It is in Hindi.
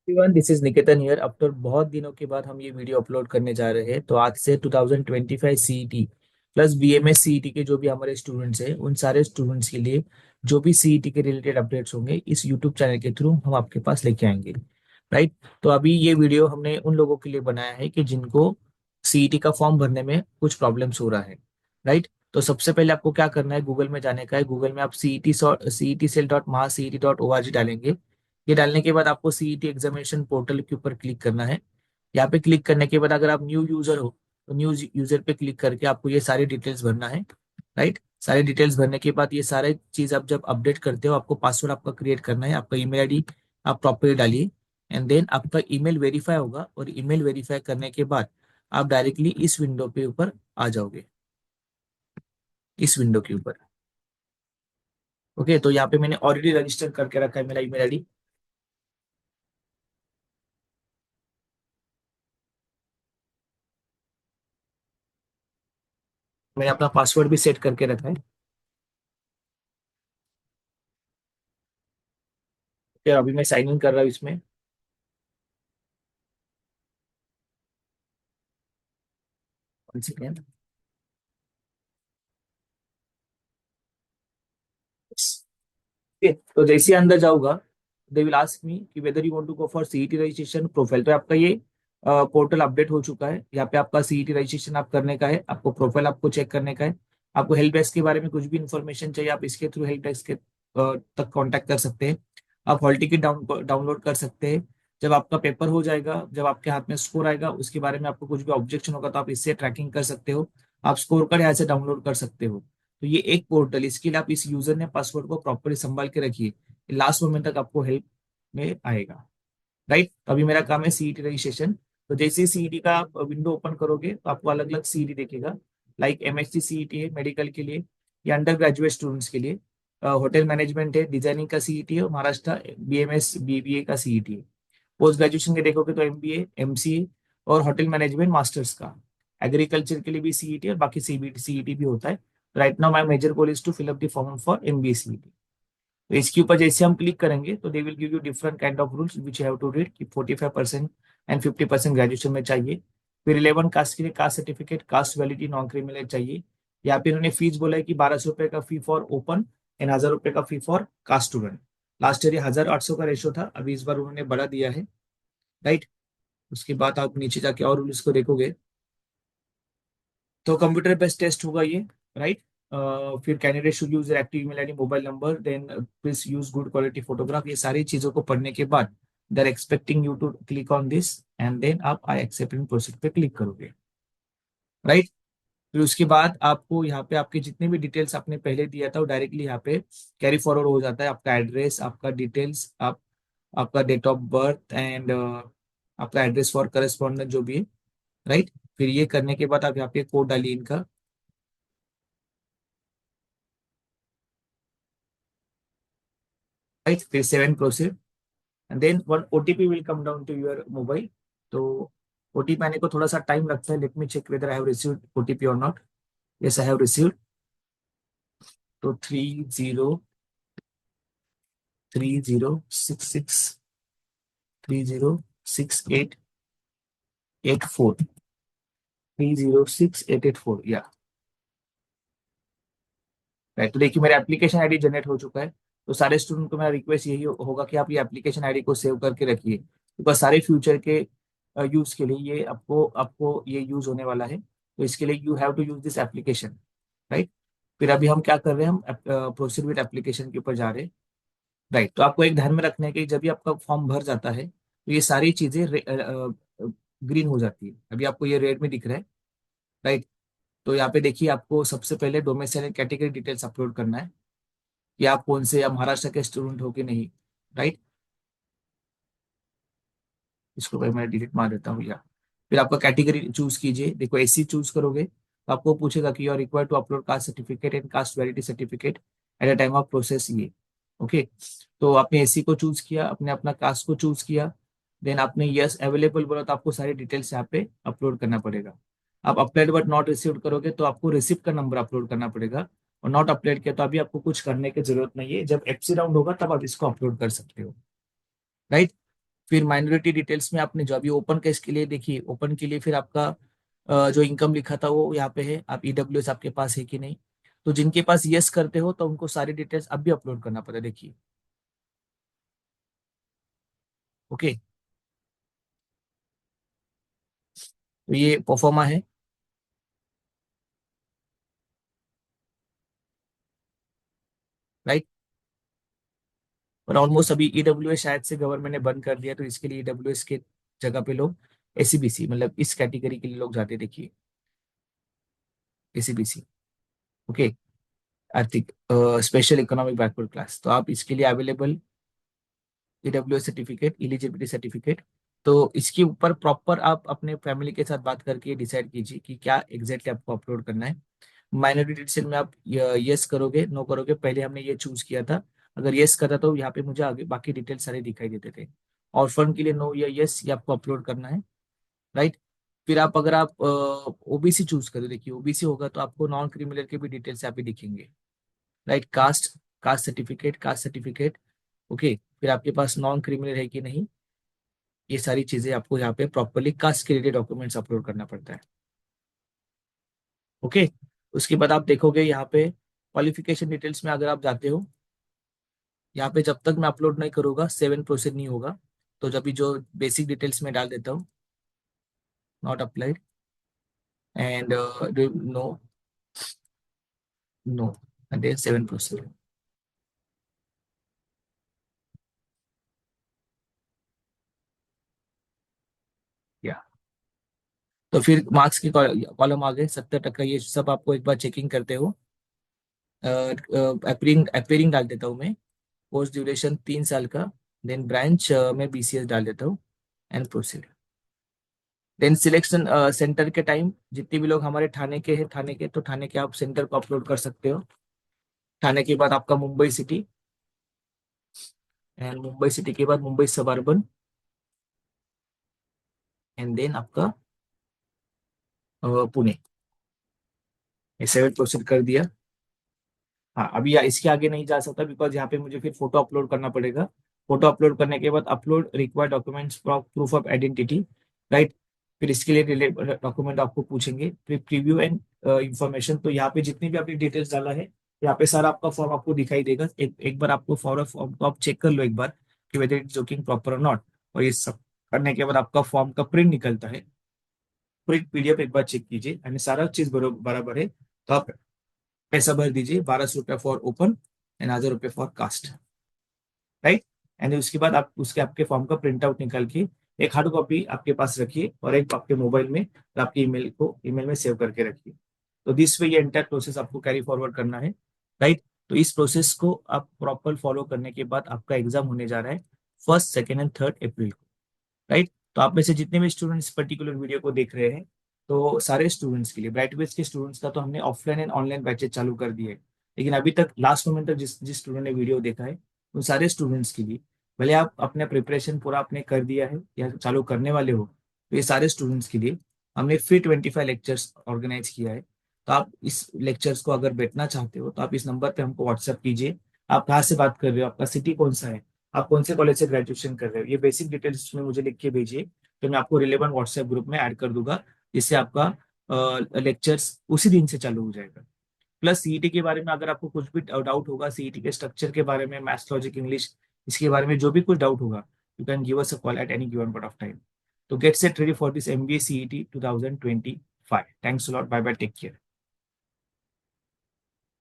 Everyone, this is Niketan here. After बहुत दिनों के बाद हम ये वीडियो अपलोड करने जा रहे हैं। तो आज से 2025 सीईटी प्लस बीएमएस सीईटी के जो भी हमारे स्टूडेंट्स हैं, उन सारे स्टूडेंट्स के लिए जो भी सीईटी के रिलेटेड अपडेट्स होंगे इस यूट्यूब चैनल के थ्रू हम आपके पास लेके आएंगे। राइट। तो अभी ये वीडियो हमने उन लोगों के लिए बनाया है कि जिनको सीईटी का फॉर्म भरने में कुछ प्रॉब्लम्स हो रहा है। राइट। तो सबसे पहले आपको क्या करना है, गूगल में जाने का है। गूगल में आप सीईटी सेल डॉट महासीईटी.org डालेंगे। ये डालने के बाद आपको सीईटी एग्जामिनेशन पोर्टल के ऊपर क्लिक करना है। यहाँ पे क्लिक करने के बाद अगर आप न्यू यूजर हो तो न्यू यूजर पे क्लिक करके आपको ये सारी डिटेल्स भरना है। राइट। सारी डिटेल्स भरने के बाद ये सारे चीज आप जब अपडेट करते हो, आपको पासवर्ड आपका क्रिएट करना है। आपका ईमेल आईडी आप प्रॉपरली डालिए। एंड देन आपका ईमेल वेरीफाई होगा, और ईमेल वेरीफाई करने के बाद आप डायरेक्टली इस विंडो पे ऊपर आ जाओगे, इस विंडो के ऊपर। ओके। तो यहाँ पे मैंने ऑलरेडी रजिस्टर करके रखा है मेरा ईमेल आईडी। मैंने अपना पासवर्ड भी सेट करके रखा है। फिर अभी मैं साइन इन कर रहा हूँ इसमें। One second. तो जैसे ही अंदर जाऊंगा, दे विल आस्क मी कि whether you want to go for CET registration profile. तो आपका ये पोर्टल अपडेट हो चुका है। यहाँ पे आपका सीईटी रजिस्ट्रेशन आप करने का है, आपको प्रोफाइल आपको चेक करने का है। आपको हेल्प डेस्क के बारे में कुछ भी इन्फॉर्मेशन चाहिए, आप इसके थ्रू हेल्प डेस्क के तक कांटेक्ट कर सकते हैं। आप हॉल टिकट डाउनलोड कर सकते हैं। जब आपका पेपर हो जाएगा, जब आपके हाथ में स्कोर आएगा, उसके बारे में आपको कुछ भी ऑब्जेक्शन होगा तो आप इससे ट्रैकिंग कर सकते हो। आप स्कोर कार्ड यहाँ से डाउनलोड कर सकते हो। तो ये एक पोर्टल, इसके लिए आप इस यूजर ने पासवर्ड को प्रॉपरली संभाल के रखिए। लास्ट मोमेंट तक आपको हेल्प में आएगा। राइट। तो अभी मेरा काम है सीईटी रजिस्ट्रेशन। तो जैसे ही सीईटी का आप विंडो ओपन करोगे तो आपको अलग अलग सीईटी दिखेगा। लाइक एमएससी सीईटी है मेडिकल के लिए, या अंडर ग्रेजुएट स्टूडेंट्स के लिए। होटल मैनेजमेंट है, डिजाइनिंग का सीईटी है, और महाराष्ट्र बीएमएस बीबीए का सीईटी है। पोस्ट ग्रेजुएशन के देखोगे तो एमबीए एमसीए और होटल मैनेजमेंट मास्टर्स का। एग्रीकल्चर के लिए भी सीईटी और बाकी सीबीटी सीईटी भी होता है। Right now my major goal is to fill up the form for MBA CET. तो इसके ऊपर जैसे हम क्लिक करेंगे तो they will give you different kind of rules which have to read कि 45% एंड 50% ग्रेजुएशन में चाहिए। फिर 11 कास्ट के लिए cast certificate, cast validity, non criminal चाहिए। यहाँ पे इन्होंने फीस बोला है कि 1200 रुपए का फी फॉर ओपन एंड 1000 रुपए का fee for caste student. Last year ये 1800 का रेशो था, अभी इस बार उन्होंने बढ़ा दिया है। राइट। उसके बाद आप नीचे जाके और रूल्स को देखोगे तो कंप्यूटर बेस्ड टेस्ट होगा ये। राइट। फिर candidate should use active email ID, mobile number, then please use good quality photograph. ये सारी चीजों को पढ़ने के बाद they are expecting you to click on this, and then आप आई एक्सेप्ट एंड प्रोसीड पे क्लिक करोगे। राइट। फिर उसके बाद आपको यहाँ पे आपके जितने भी डिटेल्स आपने पहले दिया था वो डायरेक्टली यहाँ पे कैरी फॉरवर्ड हो जाता है। आपका एड्रेस, आपका डिटेल्स, आप आपका डेट ऑफ बर्थ एंड आपका एड्रेस फॉर करस्पॉन्डेंट जो भी है। राइट। फिर ये करने के बाद आप यहाँ पे कोड डालिए इनका। राइट। फिर save and proceed, and then one OTP will come down to your mobile. तो ओटीपी आने को थोड़ा सा टाइम लगता है। Let me check whether I have received OTP और not. Yes, I have received. तो 30366884। 306884 या। राइट। तो देखिए मेरा एप्लीकेशन आईडी जनरेट हो चुका है। तो सारे स्टूडेंट को मेरा रिक्वेस्ट यही होगा कि आप ये एप्लीकेशन आईडी को सेव करके रखिए, क्योंकि सारे फ्यूचर के यूज के लिए ये आपको आपको ये यूज होने वाला है। तो इसके लिए you have to use this application. Right. फिर अभी हम क्या कर रहे हैं, हम प्रोसीड विद एप्लीकेशन के ऊपर जा रहे हैं। राइट। तो आपको एक ध्यान में रखना है कि जब भी आपका फॉर्म भर जाता है तो ये सारी चीजें ग्रीन हो जाती है। अभी आपको ये रेड में दिख रहा है। राइट। तो यहाँ पे देखिए आपको सबसे पहले डोमेसाइल कैटेगरी डिटेल्स अपलोड करना है कि आप कौन से, या महाराष्ट्र के स्टूडेंट हो कि नहीं। राइट। इसको भाई मैं डिलीट मार देता हूँ या। फिर आपका कैटेगरी चूज कीजिए। देखो एससी चूज करोगे तो आपको पूछेगा कि you are required to upload caste certificate and caste validity certificate at a time of process ये। ओके। तो आपने एससी को चूज किया, आपने अपना कास्ट को चूज किया, देन आपने यस अवेलेबल बोला, तो आपको सारी डिटेल्स यहाँ पे अपलोड करना पड़ेगा। आप अप्लाइड बट नॉट रिसीव्ड करोगे तो आपको रिसिप्ट का नंबर अपलोड करना पड़ेगा। और नॉट अप्लाइड किया तो अभी आपको कुछ करने की जरूरत नहीं है, जब एफसी राउंड होगा तब आप इसको अपलोड कर सकते हो। राइट। फिर माइनॉरिटी डिटेल्स में आपने जो अभी ओपन केस के लिए देखिए, ओपन के लिए फिर आपका जो इनकम लिखा था वो यहाँ पे है, आप ईडब्ल्यूएस आपके पास है कि नहीं। तो जिनके पास यस करते हो तो उनको सारी डिटेल्स अब भी अपलोड करना पड़ता है, देखिए। ओके, तो ये परफॉर्मा है, राइट। और ऑलमोस्ट अभी ईडब्ल्यूएस शायद से गवर्नमेंट ने बंद कर दिया, तो इसके लिए ईडब्ल्यूएस के जगह पे लोग एसीबीसी, मतलब इस कैटेगरी के लिए लोग जाते, देखिए, एसीबीसी। ओके, आर्थिक स्पेशल इकोनॉमिक बैकवर्ड क्लास, तो आप इसके लिए available EWS certificate, eligibility certificate. तो इसके ऊपर प्रॉपर आप अपने फैमिली के साथ बात करके डिसाइड कीजिए कि क्या एग्जैक्टली आपको अपलोड करना है। माइनॉरिटी डिटेल में आप यस करोगे, नो करोगे, पहले हमने ये चूज किया था। अगर यस करा तो यहाँ पे मुझे आगे बाकी डिटेल सारे दिखाई देते थे। ऑर्फन के लिए नो या यस ये आपको अपलोड करना है, राइट। फिर आप अगर आप ओबीसी चूज करो, देखिए ओबीसी होगा तो आपको नॉन क्रिमिनल के भी डिटेल्स यहाँ पे दिखेंगे, right. Caste, caste certificate, caste certificate. Okay, फिर आपके पास नॉन क्रिमिनल है कि नहीं, ये सारी चीजें आपको यहाँ पे प्रॉपरली कास्ट के रिलेटेड डॉक्यूमेंट्स अपलोड करना पड़ता है। ओके, उसके बाद आप देखोगे यहाँ पे क्वालिफिकेशन डिटेल्स में अगर आप जाते हो, यहाँ पे जब तक मैं अपलोड नहीं करूंगा 7 प्रोसेस नहीं होगा। तो जब भी जो बेसिक डिटेल्स में डाल देता हूँ, not applied and no, no, and then 7 process. या तो फिर मार्क्स के कॉलम आ गए, 70%, ये सब आपको एक बार चेकिंग करते हो। अपेयरिंग अपेयरिंग डाल देता हूँ मैं, कोर्स ड्यूरेशन 3 साल का, देन ब्रांच में बीसीएस डाल देता हूँ and proceed. Then selection centre के टाइम, जितने भी लोग हमारे थाने के हैं, थाने के, तो थाने के आप सेंटर को अपलोड कर सकते हो। थाने के बाद आपका Mumbai city, and Mumbai city के बाद मुंबई सब अर्बन, एंड देन आपका पुणे। ये 7 प्रोसीड कर दिया। हाँ, अभी इसके आगे नहीं जा सकता बिकॉज यहाँ पे मुझे फिर फोटो अपलोड करना पड़ेगा। फोटो अपलोड करने के बाद upload required documents, proof of identity, right. फिर इसके लिए डॉक्यूमेंट आपको पूछेंगे, फिर प्रीव्यू एंड इंफॉर्मेशन। तो यहाँ पे जितनी भी आपने डिटेल्स डाला है, यहाँ पे सारा आपका फॉर्म आपको दिखाई देगा। एक बार आपको फॉर्म को आप चेक कर लो एक बार कि वेदर इट्स लुकिंग प्रॉपर और नॉट। और ये सब करने के बाद आपका फॉर्म का प्रिंट निकलता है, प्रिंट पीडीएफ एक बार चेक कीजिए यानी सारा चीज बराबर है, तो आप पैसा भर दीजिए, 1200 रुपया फॉर ओपन एंड 1000 रुपये फॉर कास्ट, राइट। एंड उसके बाद आप उसके आपके फॉर्म का प्रिंट आउट निकाल के एक हार्ड कॉपी आपके पास रखिए और एक आपके मोबाइल में और आपके ईमेल में सेव करके रखिए। तो दिस वे ये एंटायर प्रोसेस आपको कैरी फॉरवर्ड करना है, राइट। तो इस प्रोसेस को आप प्रॉपर फॉलो करने के बाद आपका एग्जाम होने जा रहा है 1st, 2nd एंड 3rd अप्रैल को, राइट। तो आप में से जितने भी स्टूडेंट्स पर्टिकुलर वीडियो को देख रहे हैं, तो सारे स्टूडेंट्स के लिए, ब्राइट बेच के स्टूडेंट्स का तो हमने ऑफलाइन एंड ऑनलाइन बैचेज चालू कर दिए, लेकिन अभी तक लास्ट मोमेंट तक जिस जिस स्टूडेंट ने वीडियो देखा है, उन सारे स्टूडेंट्स के लिए, भले आप अपने प्रिपरेशन पूरा आपने कर दिया है या चालू करने वाले हो, तो ये सारे स्टूडेंट्स के लिए हमने फिर 25 लेक्चर्स ऑर्गेनाइज किया है। तो आप इस लेक्चर्स को अगर बैठना चाहते हो तो आप इस नंबर पे हमको व्हाट्सएप कीजिए। आप कहाँ से बात कर रहे हो, आपका सिटी कौन सा है, आप कौन से कॉलेज से ग्रेजुएशन कर रहे हो, ये बेसिक डिटेल्स में मुझे लिख के भेजिए। तो मैं आपको रिलेवेंट व्हाट्सएप ग्रुप में ऐड कर दूंगा, जिससे आपका लेक्चर्स उसी दिन से चालू हो जाएगा। प्लस सीईटी के बारे में अगर आपको कुछ भी डाउट होगा, सीईटी के स्ट्रक्चर के बारे में, मैथ्स लॉजिक इंग्लिश, इसके बारे में जो भी कुछ डाउट होगा, you can give us a call at any given point of time. तो get set ready for this MBA CET 2025। Thanks a lot, bye bye, take care.